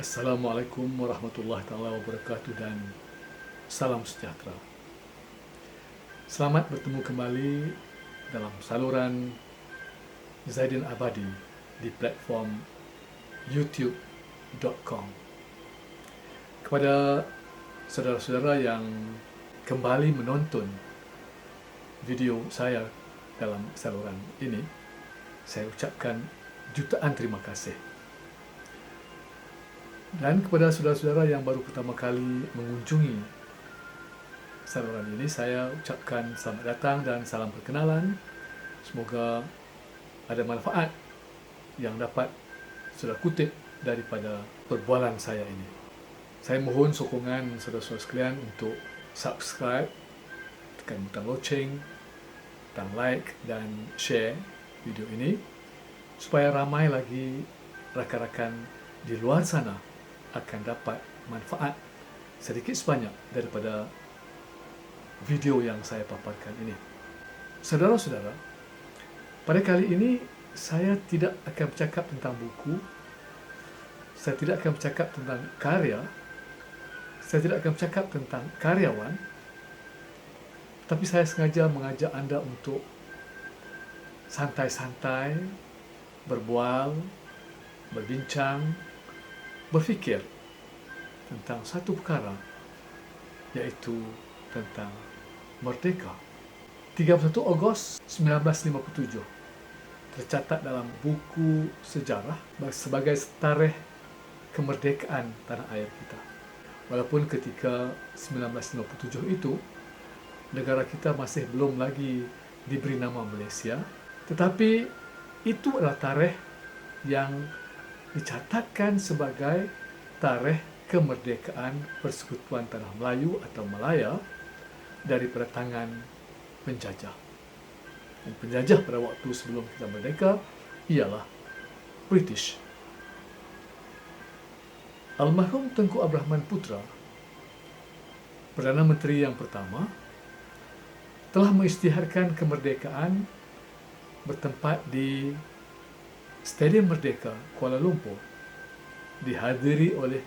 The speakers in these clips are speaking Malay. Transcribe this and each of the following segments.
Assalamualaikum warahmatullahi taala wabarakatuh dan salam sejahtera. Selamat bertemu kembali dalam saluran Zaidin Abadi di platform youtube.com. Kepada saudara-saudara yang kembali menonton video saya dalam saluran ini, saya ucapkan jutaan terima kasih. Dan kepada saudara-saudara yang baru pertama kali mengunjungi saluran ini, saya ucapkan selamat datang dan salam perkenalan. Semoga ada manfaat yang dapat saudara kutip daripada perbualan saya ini. Saya mohon sokongan saudara-saudara sekalian untuk subscribe, tekan butang loceng, butang like dan share video ini supaya ramai lagi rakan-rakan di luar sana akan dapat manfaat sedikit sebanyak daripada video yang saya paparkan ini. Saudara-saudara, pada kali ini saya tidak akan bercakap tentang buku, saya tidak akan bercakap tentang karya, saya tidak akan bercakap tentang karyawan, tapi saya sengaja mengajak anda untuk santai-santai, berbual, berbincang, berfikir tentang satu perkara, iaitu tentang merdeka. 31 Ogos 1957 tercatat dalam buku sejarah sebagai tarikh kemerdekaan tanah air kita. Walaupun ketika 1957 itu negara kita masih belum lagi diberi nama Malaysia, tetapi itu adalah tarikh yang dicatatkan sebagai tarikh kemerdekaan Persekutuan Tanah Melayu atau Malaya daripada tangan penjajah. Dan penjajah pada waktu sebelum kita merdeka ialah British. Almarhum Tengku Abdul Rahman Putra, Perdana Menteri yang pertama, telah mengisytiharkan kemerdekaan bertempat di Stadium Merdeka, Kuala Lumpur, dihadiri oleh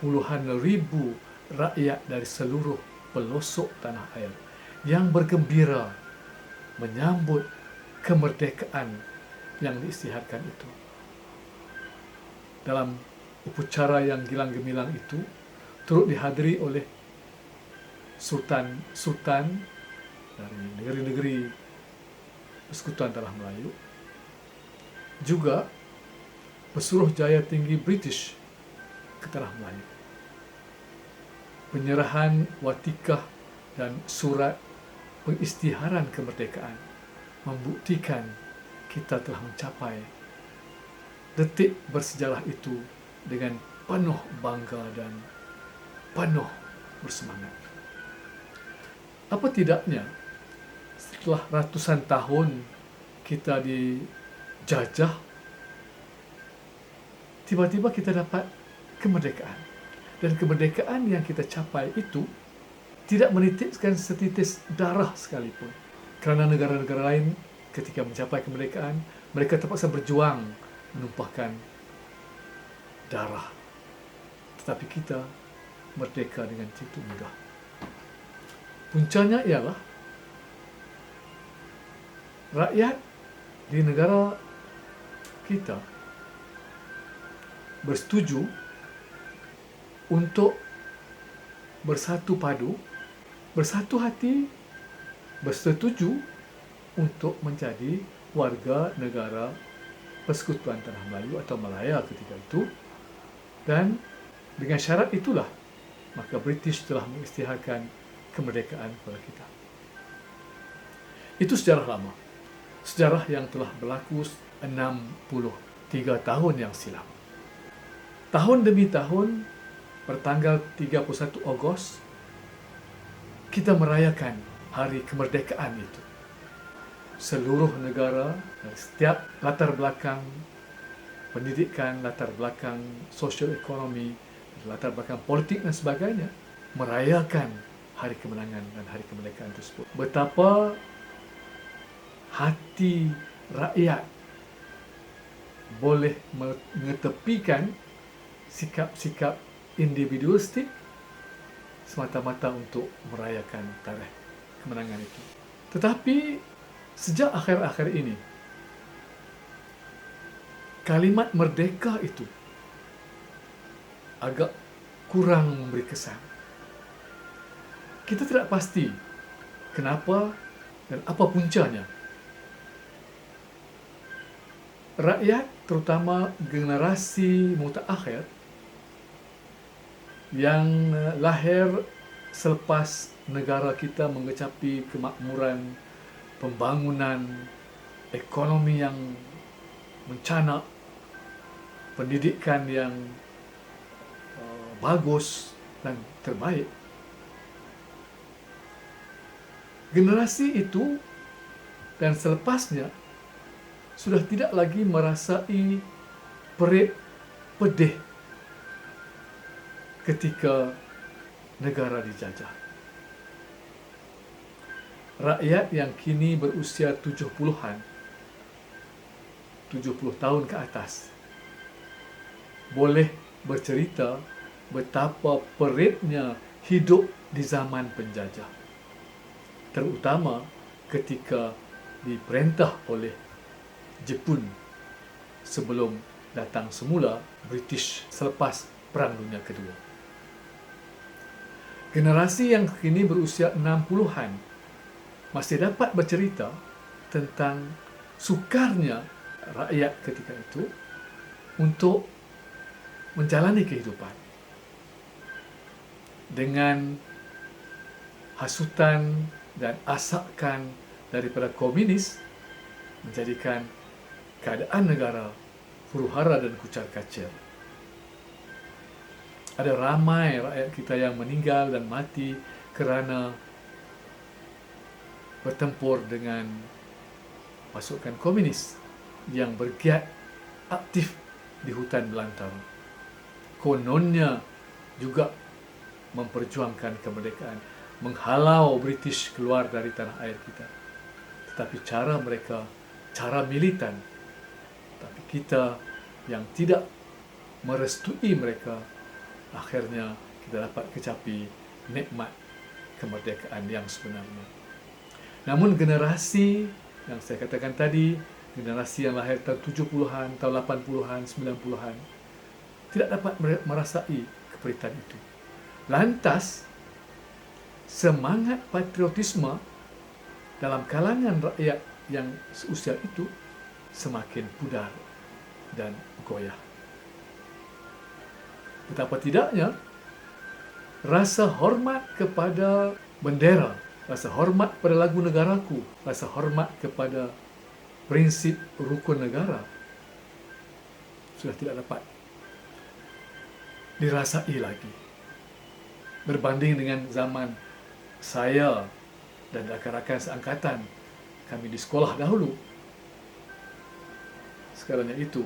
puluhan ribu rakyat dari seluruh pelosok tanah air yang bergembira menyambut kemerdekaan yang diisytiharkan itu. Dalam upacara yang gilang gemilang itu turut dihadiri oleh sultan-sultan dari negeri-negeri Persekutuan Tanah Melayu, juga pesuruh jaya tinggi British ke Tanah Melayu. Penyerahan watikah dan surat pengisytiharan kemerdekaan membuktikan kita telah mencapai detik bersejarah itu dengan penuh bangga dan penuh bersemangat. Apa tidaknya setelah ratusan tahun kita dijajah, tiba-tiba kita dapat kemerdekaan. Dan kemerdekaan yang kita capai itu tidak menitikkan setitis darah sekalipun. Kerana negara-negara lain ketika mencapai kemerdekaan, mereka terpaksa berjuang menumpahkan darah. Tetapi kita merdeka dengan begitu mudah. Puncanya ialah rakyat di negara kita bersetuju untuk bersatu padu, bersatu hati, bersetuju untuk menjadi warga negara Persekutuan Tanah Melayu atau Malaya ketika itu. Dan dengan syarat itulah maka British telah mengisytiharkan kemerdekaan kepada kita. Itu sejarah lama, sejarah yang telah berlaku 63 tahun yang silam. Tahun demi tahun, bertanggal 31 Ogos, kita merayakan hari kemerdekaan itu. Seluruh negara, setiap latar belakang pendidikan, latar belakang sosial ekonomi, latar belakang politik dan sebagainya, merayakan hari kemenangan dan hari kemerdekaan tersebut. Betapa hati rakyat boleh mengetepikan sikap-sikap individualistik semata-mata untuk merayakan tarikh kemenangan itu. Tetapi sejak akhir-akhir ini, kalimat merdeka itu agak kurang memberi kesan. Kita tidak pasti kenapa dan apa puncanya. Rakyat, terutama generasi mutaakhir yang lahir selepas negara kita mengecapi kemakmuran, pembangunan, ekonomi yang mencanak, pendidikan yang bagus dan terbaik. Generasi itu dan selepasnya sudah tidak lagi merasai perit pedih ketika negara dijajah. Rakyat yang kini berusia 70-an, 70 tahun ke atas, boleh bercerita betapa peritnya hidup di zaman penjajah. Terutama ketika diperintah oleh Jepun sebelum datang semula British selepas Perang Dunia Kedua. Generasi yang kini berusia 60-an masih dapat bercerita tentang sukarnya rakyat ketika itu untuk menjalani kehidupan dengan hasutan dan asakan daripada komunis menjadikan keadaan negara huru-hara dan kucar-kacir. Ada ramai rakyat kita yang meninggal dan mati kerana bertempur dengan pasukan komunis yang bergiat aktif di hutan belantara. Kononnya juga memperjuangkan kemerdekaan, menghalau British keluar dari tanah air kita. Tetapi cara mereka, cara militan. Tapi kita yang tidak merestui mereka, akhirnya kita dapat kecapi nikmat kemerdekaan yang sebenarnya. Namun generasi yang saya katakan tadi, generasi yang lahir tahun 70-an, tahun 80-an, 90-an, tidak dapat merasai keperitan itu. Lantas, semangat patriotisme dalam kalangan rakyat yang seusia itu semakin pudar dan goyah. Betapa tidaknya rasa hormat kepada bendera, rasa hormat pada lagu negaraku, rasa hormat kepada prinsip rukun negara sudah tidak dapat dirasai lagi. Berbanding dengan zaman saya dan rakan-rakan seangkatan kami di sekolah dahulu, sekarangnya itu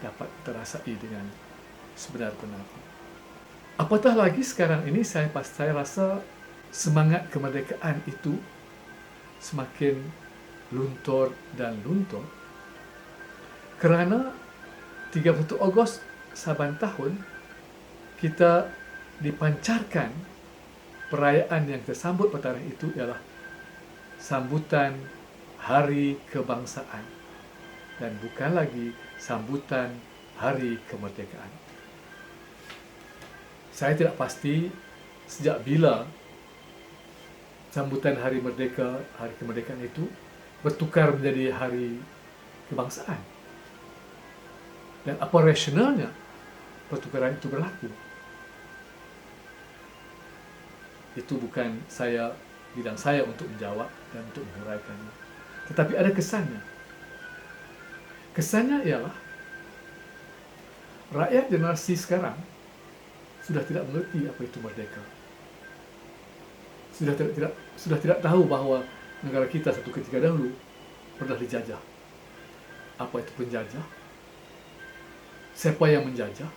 dapat terasai dengan sebenar-benarnya. Apatah lagi sekarang ini saya rasa semangat kemerdekaan itu semakin luntur dan luntur kerana 31 Ogos saban tahun kita dipancarkan perayaan yang tersambut pada hari itu ialah sambutan Hari Kebangsaan dan bukan lagi sambutan Hari Kemerdekaan. Saya tidak pasti sejak bila sambutan Hari Merdeka, Hari Kemerdekaan itu bertukar menjadi Hari Kebangsaan. Dan apa rasionalnya pertukaran itu berlaku? Itu bukan bidang saya untuk menjawab dan untuk menguraikannya. Tetapi ada kesannya. Kesannya ialah rakyat generasi sekarang sudah tidak mengerti apa itu merdeka. Sudah tidak tahu bahawa negara kita satu ketika dahulu pernah dijajah. Apa itu penjajah? Siapa yang menjajah?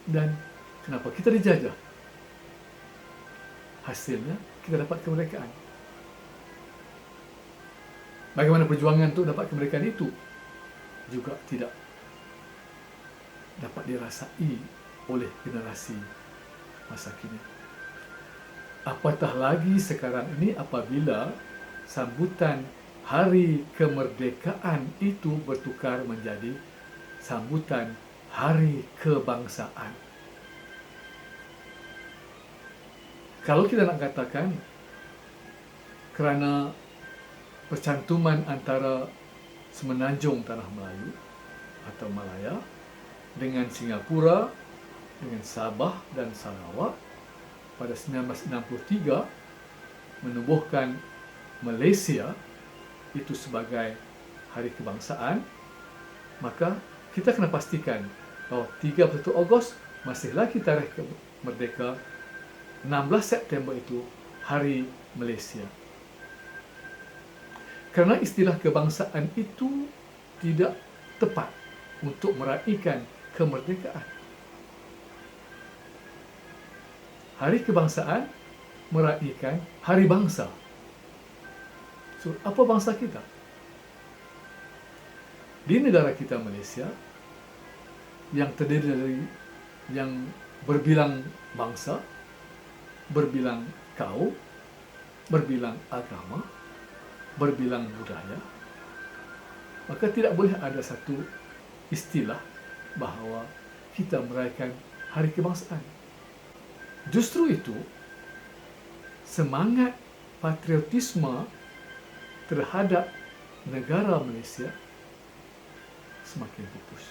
Dan kenapa kita dijajah? Hasilnya kita dapat kemerdekaan. Bagaimana perjuangan untuk dapat kemerdekaan itu? Juga tidak dapat dirasai oleh generasi masa kini. Apatah lagi sekarang ini apabila sambutan Hari Kemerdekaan itu bertukar menjadi sambutan Hari Kebangsaan. Kalau kita nak katakan kerana percantuman antara Semenanjung Tanah Melayu atau Malaya dengan Singapura, dengan Sabah dan Sarawak pada 1963 menubuhkan Malaysia itu sebagai Hari Kebangsaan, maka kita kena pastikan bahawa 31 Ogos masih lagi tarikh merdeka, 16 September itu Hari Malaysia. Kerana istilah kebangsaan itu tidak tepat untuk meraihkan kemerdekaan. Hari Kebangsaan meraihkan Hari Bangsa. So, apa bangsa kita? Di negara kita Malaysia yang terdiri dari yang berbilang bangsa, berbilang kaum, berbilang agama, berbilang budaya, maka tidak boleh ada satu istilah bahawa kita merayakan Hari Kebangsaan. Justru itu, semangat patriotisme terhadap negara Malaysia semakin pupus.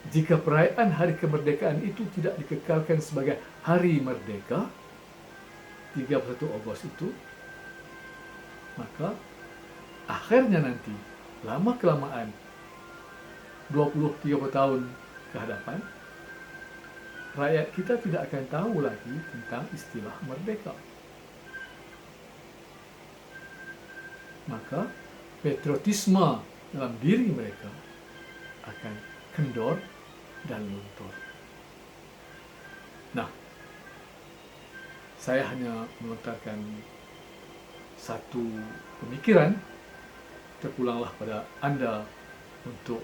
Jika perayaan Hari Kemerdekaan itu tidak dikekalkan sebagai Hari Merdeka 31 Ogos itu, maka akhirnya nanti lama-kelamaan 20-30 tahun ke hadapan, rakyat kita tidak akan tahu lagi tentang istilah merdeka. Maka patriotisme dalam diri mereka akan kendor dan luntur. Nah, saya hanya melontarkan satu pemikiran, terpulanglah pada anda untuk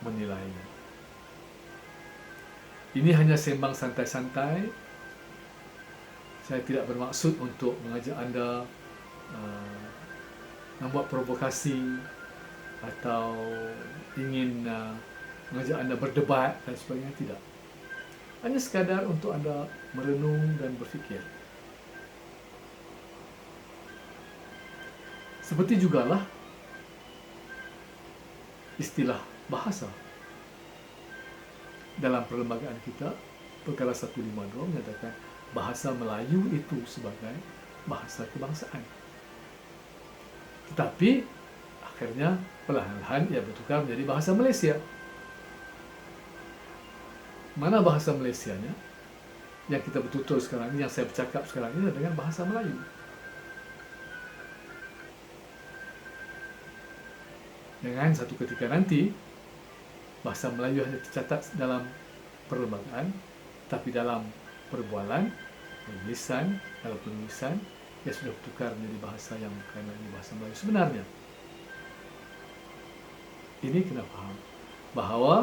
menilainya. Ini hanya sembang santai-santai. Saya tidak bermaksud untuk mengajak anda membuat provokasi atau ingin mengajak anda berdebat dan sebagainya. Tidak. Hanya sekadar untuk anda merenung dan berfikir. Seperti jugalah istilah bahasa. Dalam perlembagaan kita, perkara 152 menyatakan bahasa Melayu itu sebagai bahasa kebangsaan. Tetapi akhirnya perlahan-lahan ia bertukar menjadi bahasa Malaysia. Mana bahasa Malaysianya? Yang kita bertutur sekarang ini, yang saya bercakap sekarang ini dengan bahasa Melayu. Dengan satu ketika nanti, bahasa Melayu hanya tercatat dalam perlembagaan, tapi dalam perbualan, penulisan, dalam penulisan, ia sudah bertukar menjadi bahasa yang bukan lagi bahasa Melayu sebenarnya. Ini kena faham bahawa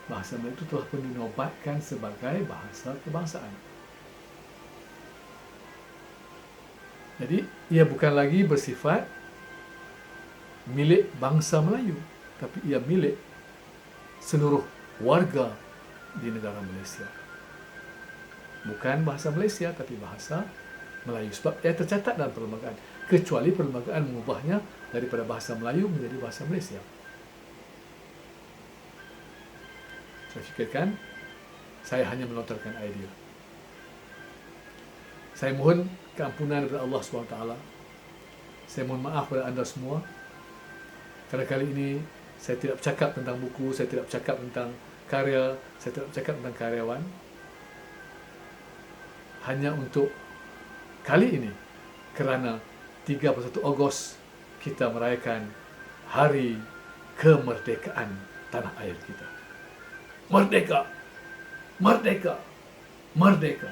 bahasa Melayu itu telah pun dinobatkan sebagai bahasa kebangsaan. Jadi, ia bukan lagi bersifat milik bangsa Melayu, tapi ia milik seluruh warga di negara Malaysia. Bukan bahasa Malaysia, tapi bahasa Melayu. Sebab ia tercatat dalam perlembagaan. Kecuali perlembagaan mengubahnya daripada bahasa Melayu menjadi bahasa Malaysia. Saya fikirkan, saya hanya melontarkan idea. Saya mohon keampunan daripada Allah SWT. Saya mohon maaf kepada anda semua. Kerana kali ini, saya tidak bercakap tentang buku, saya tidak bercakap tentang karya, saya tidak bercakap tentang karyawan. Hanya untuk kali ini, kerana 31 Ogos kita merayakan Hari Kemerdekaan tanah air kita. Merdeka! Merdeka! Merdeka!